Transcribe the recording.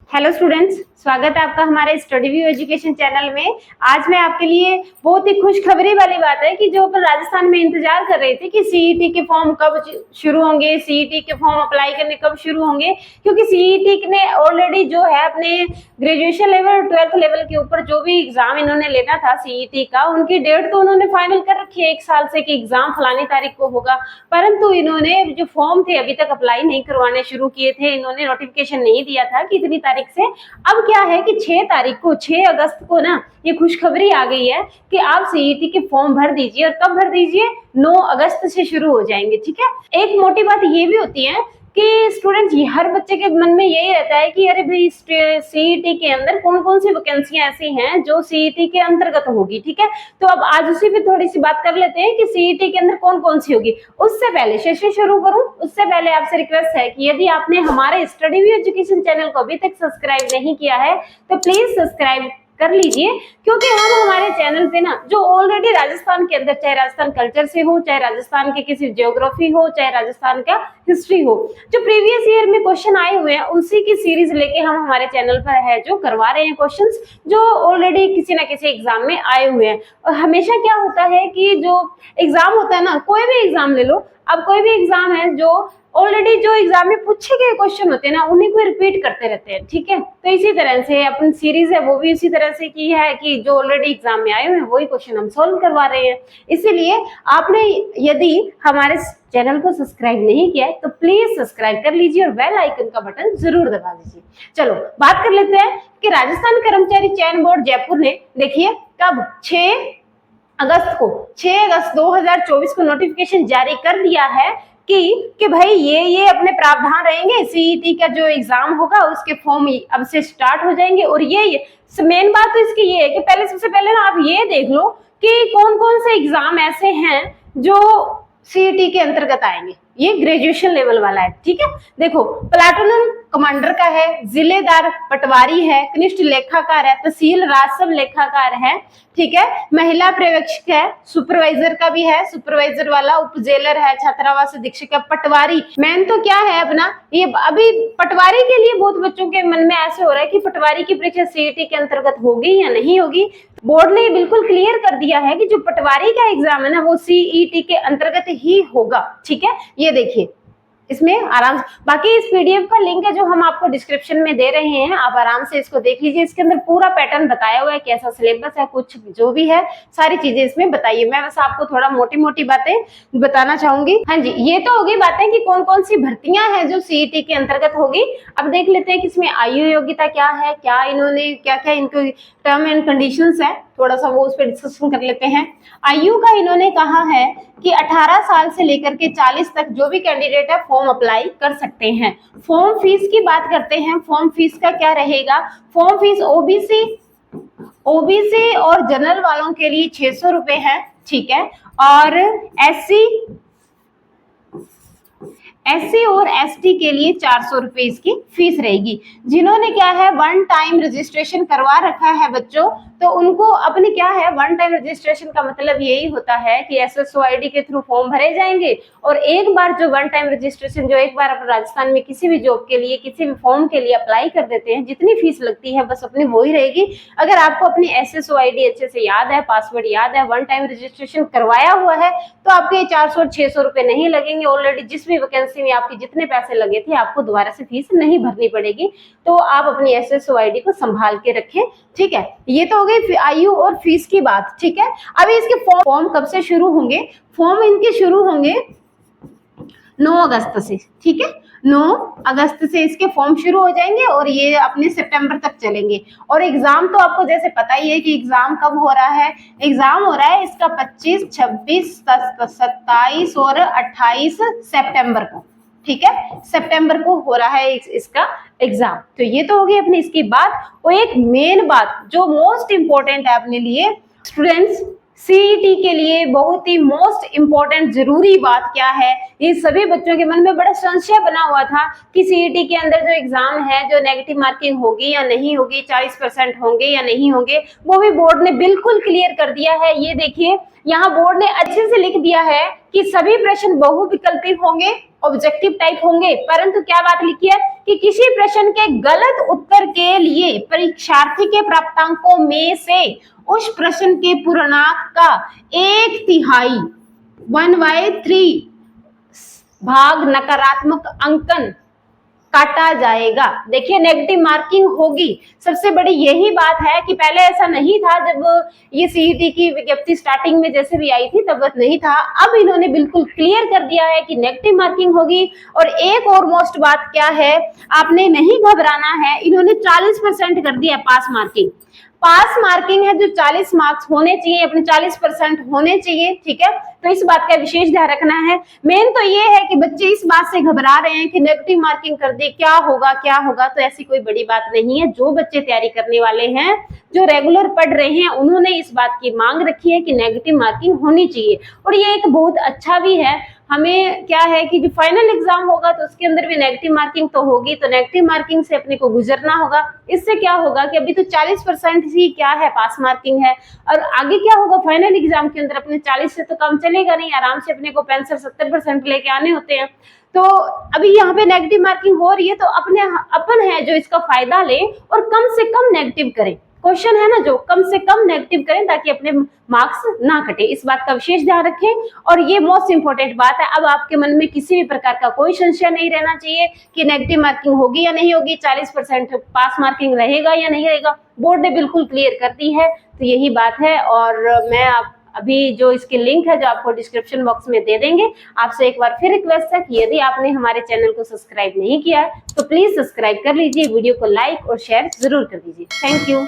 Hello students, स्वागत है आपका हमारे स्टडी व्यू एजुकेशन चैनल में। आज मैं आपके लिए बहुत ही खुशखबरी वाली बात है कि जो अपन राजस्थान में इंतजार कर रहे थे कि सीईटी के फॉर्म कब शुरू होंगे, सीईटी के फॉर्म अप्लाई करने कब शुरू होंगे, क्योंकि सीईटी ने ऑलरेडी जो है अपने ग्रेजुएशन लेवल और 12th लेवल के ऊपर जो भी एग्जाम इन्होंने लेना था सीईटी का, उनकी डेट तो उन्होंने फाइनल कर रखी है 1 साल से कि एग्जाम फलानी तारीख को होगा। परंतु इन्होंने जो फॉर्म थे अभी तक अप्लाई नहीं करवाने शुरू किए थे, इन्होंने नोटिफिकेशन नहीं दिया था कि इतनी तारीख से। अब क्या है कि 6 तारीख को 6 अगस्त को ना ये खुशखबरी आ गई है कि आप सीईटी के फॉर्म भर दीजिए। और कब भर दीजिए? 9 अगस्त से शुरू हो जाएंगे। ठीक है। एक मोटी बात ये भी होती है कि स्टूडेंट्स, ये हर बच्चे के मन में यही रहता है कि अरे भाई सीईटी के अंदर कौन कौन सी वैकेंसियां ऐसी हैं जो सीईटी के अंतर्गत होगी। ठीक है, तो अब आज उसी पे थोड़ी सी बात कर लेते हैं कि सीईटी के अंदर कौन कौन सी होगी। उससे पहले सेशन शुरू करूं उससे पहले आपसे रिक्वेस्ट है कि यदि आपने हमारे स्टडी व्यू एजुकेशन चैनल को अभी तक सब्सक्राइब नहीं किया है तो प्लीज सब्सक्राइब कर लीजिए, क्योंकि हम हमारे चैनल पे ना जो ऑलरेडी राजस्थान के अंदर, चाहे राजस्थान कल्चर से हो, चाहे राजस्थान के किसी ज्योग्राफी हो, चाहे राजस्थान का हिस्ट्री हो, जो प्रीवियस ईयर में क्वेश्चन आए हुए हैं उसी की सीरीज लेके हम हमारे चैनल पर है जो करवा रहे हैं क्वेश्चंस जो ऑलरेडी किसी ना किसी एग्जाम में आए हुए हैं। और हमेशा क्या होता है कि जो एग्जाम होता है ना, कोई भी एग्जाम ले लो, अब कोई भी एग्जाम है जो ऑलरेडी जो एग्जाम में पूछे गए क्वेश्चन होते हैं ना, उन्हीं को रिपीट करते रहते हैं। ठीक है, तो इसी तरह से अपन सीरीज है वो भी इसी तरह से की है कि जो ऑलरेडी एग्जाम में आए हुए हैं वही क्वेश्चन हम सॉल्व करवा रहे हैं। इसीलिए आपने यदि हमारे चैनल को सब्सक्राइब नहीं किया है तो प्लीज सब्सक्राइब कर लीजिए और बेल आइकन का बटन जरूर दबा दीजिए। चलो बात कर लेते हैं कि राजस्थान कर्मचारी चयन बोर्ड जयपुर ने, देखिए कब, 6 अगस्त 2024 को नोटिफिकेशन जारी कर दिया है कि भाई ये अपने प्रावधान रहेंगे, सीईटी का जो एग्जाम होगा उसके फॉर्म अब से स्टार्ट हो जाएंगे। और ये मेन बात तो इसकी ये है कि पहले, सबसे पहले ना आप ये देख लो कि कौन कौन से एग्जाम ऐसे हैं जो सीईटी के अंतर्गत आएंगे। ये ग्रेजुएशन लेवल वाला है। ठीक है, देखो प्लाटून कमांडर का है, जिलेदार पटवारी है, कनिष्ठ लेखाकार है, तहसील राजस्व लेखाकार है। ठीक है, महिला पर्यवेक्षक है, सुपरवाइजर का भी है, सुपरवाइजर वाला, उप जेलर है, छात्रावास अधीक्षक है, पटवारी। मेन तो क्या है अपना ये, अभी पटवारी के लिए बहुत बच्चों के मन में ऐसे हो रहा है कि पटवारी की परीक्षा सीईटी के अंतर्गत होगी या नहीं होगी। बोर्ड ने बिल्कुल क्लियर कर दिया है कि जो पटवारी का एग्जाम है ना वो सीईटी के अंतर्गत ही होगा। ठीक है, ये देखिए इसमें आराम से, बाकी इस पीडीएफ का लिंक है जो हम आपको डिस्क्रिप्शन में दे रहे हैं, आप आराम से इसको देख लीजिए। इसके अंदर पूरा पैटर्न बताया हुआ है, कैसा सिलेबस है, कुछ जो भी है सारी चीजें इसमें बताइए। मैं बस आपको थोड़ा मोटी मोटी बातें बताना चाहूंगी। हाँ जी, ये तो होगी बातें कि कौन कौन सी भर्तियां हैं जो सीईटी के अंतर्गत होगी। अब देख लेते हैं कि इसमें आयु योग्यता क्या है, क्या इन्होंने क्या क्या इनके टर्म एंड कंडीशंस है, थोड़ा सा वो उस पर डिस्कशन कर लेते हैं। आयु का इन्होंने कहा है कि 18 साल से लेकर के 40 तक जो भी कैंडिडेट है फॉर्म अप्लाई कर सकते हैं। फॉर्म फीस की बात करते हैं, फॉर्म फीस का क्या रहेगा। फॉर्म फीस ओबीसी और जनरल वालों के लिए 600 रुपए है। ठीक है, और एससी और एसटी के लिए 400 रुपए इसकी फीस रहेगी। जिन्होंने क्या है वन टाइम रजिस्ट्रेशन करवा रखा है बच्चों, तो उनको अपने क्या है, वन टाइम रजिस्ट्रेशन का मतलब यही होता है कि एसएसओ आईडी के थ्रू फॉर्म भरे जाएंगे और एक बार जो वन टाइम रजिस्ट्रेशन, जो एक बार अपने राजस्थान में किसी भी जॉब के लिए, किसी भी फॉर्म के लिए अप्लाई कर देते हैं, जितनी फीस लगती है बस अपनी वो ही रहेगी। अगर आपको अपनी एसएसओ आईडी अच्छे से याद है, पासवर्ड याद है, वन टाइम रजिस्ट्रेशन करवाया हुआ है, तो आपके 400 और 600 रुपए नहीं लगेंगे। ऑलरेडी जिस भी वैकेंसी में आपके जितने पैसे लगे थे आपको दोबारा से फीस नहीं भरनी पड़ेगी। तो आप अपनी एसएसओ आईडी को संभाल के रखें। ठीक है, ये तो हो गई आयु और फीस की बात। ठीक है, अभी इसके फॉर्म कब से शुरू होंगे? फॉर्म इनके शुरू होंगे 9 अगस्त से। ठीक है, 9 अगस्त से इसके फॉर्म शुरू हो जाएंगे और ये अपने सितंबर तक चलेंगे। और एग्जाम तो आपको जैसे पता ही है कि एग्जाम कब हो रहा है। एग्जाम हो रहा है इसका 25, 26, 27 और 28 सितंबर को। ठीक है, सितंबर को हो रहा है इसका एग्जाम। तो ये तो होगी अपनी इसकी बात। और एक मेन बात जो मोस्ट इंपॉर्टेंट है अपने लिए स्टूडेंट्स, सीईटी के लिए बहुत ही मोस्ट इंपॉर्टेंट जरूरी बात क्या है, ये सभी बच्चों के मन में बड़ा संशय बना हुआ था कि सीईटी के अंदर जो एग्जाम है, जो नेगेटिव मार्किंग होगी या नहीं होगी, 40% होंगे या नहीं होंगे, वो भी बोर्ड ने बिल्कुल क्लियर कर दिया है। ये देखिए यहाँ बोर्ड ने अच्छे से लिख दिया है कि सभी प्रश्न बहुविकल्पी होंगे। ऑब्जेक्टिव टाइप होंगे, परंतु क्या बात लिखी है कि किसी प्रश्न के गलत उत्तर के लिए परीक्षार्थी के प्राप्तांकों में से उस प्रश्न के पूर्णांक का 1/3 1/3 भाग नकारात्मक अंकन काटा जाएगा। देखिए नेगेटिव मार्किंग होगी। सबसे बड़ी यही बात है कि पहले ऐसा नहीं था, जब ये सीईटी की विज्ञप्ति स्टार्टिंग में जैसे भी आई थी तब नहीं था। अब इन्होंने बिल्कुल क्लियर कर दिया है कि नेगेटिव मार्किंग होगी। और एक और मोस्ट बात क्या है, आपने नहीं घबराना है, इन्होंने 40% कर दिया पास मार्किंग। पास मार्किंग है जो 40 मार्क्स होने चाहिए, अपने 40% होने चाहिए, ठीक है। तो इस बात का विशेष ध्यान रखना है। मेन तो ये है कि बच्चे इस बात से घबरा रहे हैं कि नेगेटिव मार्किंग कर दी क्या होगा क्या होगा, तो ऐसी कोई बड़ी बात नहीं है। जो बच्चे तैयारी करने वाले हैं, जो रेगुलर पढ़ रहे हैं, उन्होंने इस बात की मांग रखी है कि नेगेटिव मार्किंग होनी चाहिए। और ये एक बहुत अच्छा भी है। हमें क्या है कि जो फाइनल एग्जाम होगा तो उसके अंदर भी नेगेटिव मार्किंग तो होगी, तो नेगेटिव मार्किंग से अपने को गुजरना होगा। इससे क्या होगा कि अभी तो 40% ही क्या है पास मार्किंग है, और आगे क्या होगा फाइनल एग्जाम के अंदर अपने 40 से तो कम चलेगा नहीं, आराम से अपने को 65-70% लेके आने होते हैं। तो अभी यहाँ पे नेगेटिव मार्किंग हो रही है, तो अपन है जो इसका फायदा ले और कम से कम नेगेटिव करें। क्वेश्चन है ना, जो कम से कम नेगेटिव करें ताकि अपने मार्क्स ना कटे। इस बात का विशेष ध्यान रखें। और ये मोस्ट इंपोर्टेंट बात है, अब आपके मन में किसी भी प्रकार का कोई संशय नहीं रहना चाहिए कि नेगेटिव मार्किंग होगी या नहीं होगी, 40% पास मार्किंग रहेगा या नहीं रहेगा। बोर्ड ने बिल्कुल क्लियर कर दी है, तो यही बात है। और मैं अभी जो इसकी लिंक है जो आपको डिस्क्रिप्शन बॉक्स में दे देंगे। आपसे एक बार फिर रिक्वेस्ट है कि यदि आपने हमारे चैनल को सब्सक्राइब नहीं किया है तो प्लीज सब्सक्राइब कर लीजिए, वीडियो को लाइक और शेयर जरूर कर दीजिए। Thank you.